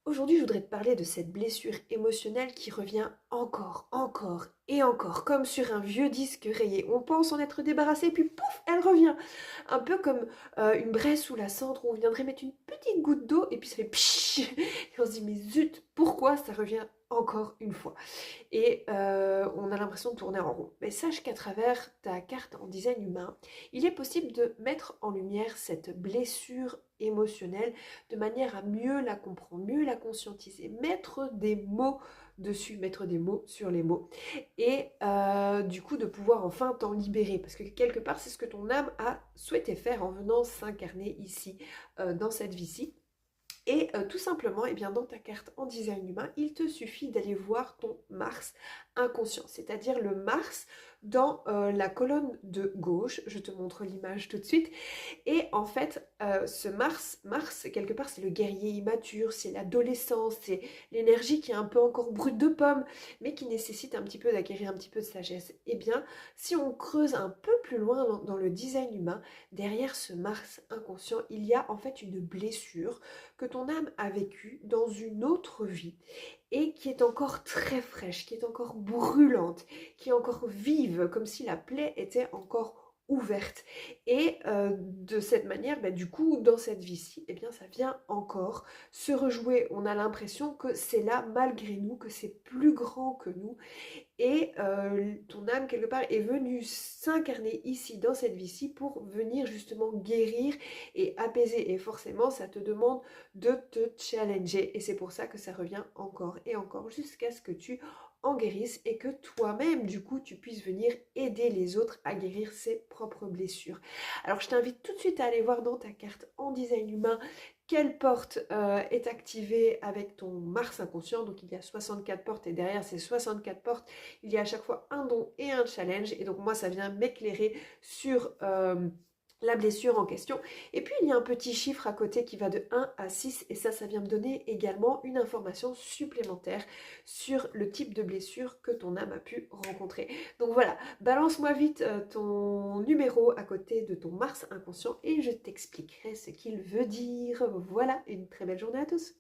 Aujourd'hui, je voudrais te parler de cette blessure émotionnelle qui revient encore, encore et encore, comme sur un vieux disque rayé. On pense en être débarrassé, puis pouf, elle revient. Un peu comme une braise sous la cendre où on viendrait mettre une petite goutte d'eau et puis ça fait pshhh. Et on se dit, mais zut, pourquoi ça revient encore une fois? Et on a l'impression de tourner en rond. Mais sache qu'à travers ta carte en design humain, il est possible de mettre en lumière cette blessure émotionnelle de manière à mieux la comprendre, mieux la conscientiser, mettre des mots dessus, mettre des mots sur les mots et du coup de pouvoir enfin t'en libérer parce que quelque part c'est ce que ton âme a souhaité faire en venant s'incarner ici dans cette vie-ci. Et tout simplement, eh bien, dans ta carte en design humain, il te suffit d'aller voir ton Mars inconscient, c'est-à-dire le Mars dans la colonne de gauche. Je te montre l'image tout de suite. Et en fait, ce Mars, quelque part, c'est le guerrier immature, c'est l'adolescence, c'est l'énergie qui est un peu encore brute de pomme, mais qui nécessite un petit peu d'acquérir un petit peu de sagesse. Eh bien, si on creuse un peu plus loin dans le design humain, derrière ce Mars inconscient, il y a en fait une blessure que ton âme a vécue dans une autre vie et qui est encore très fraîche, qui est encore brûlante, qui est encore vive, comme si la plaie était encore ouverte. Et de cette manière, bah, du coup, dans cette vie-ci, eh bien, ça vient encore se rejouer. On a l'impression que c'est là malgré nous, que c'est plus grand que nous et ton âme, quelque part, est venue s'incarner ici, dans cette vie-ci, pour venir justement guérir et apaiser. Et forcément, ça te demande de te challenger. Et c'est pour ça que ça revient encore et encore, jusqu'à ce que tu en guérisses et que toi-même, du coup, tu puisses venir aider les autres à guérir ses propres blessures. Alors, je t'invite tout de suite à aller voir dans ta carte en design humain quelle porte est activée avec ton Mars inconscient. Donc, il y a 64 portes et derrière ces 64 portes, il y a à chaque fois un don et un challenge. Et donc moi, ça vient m'éclairer sur la blessure en question. Et puis, il y a un petit chiffre à côté qui va de 1 à 6. Et ça vient me donner également une information supplémentaire sur le type de blessure que ton âme a pu rencontrer. Donc voilà, balance-moi vite ton numéro à côté de ton Mars inconscient et je t'expliquerai ce qu'il veut dire. Voilà, une très belle journée à tous.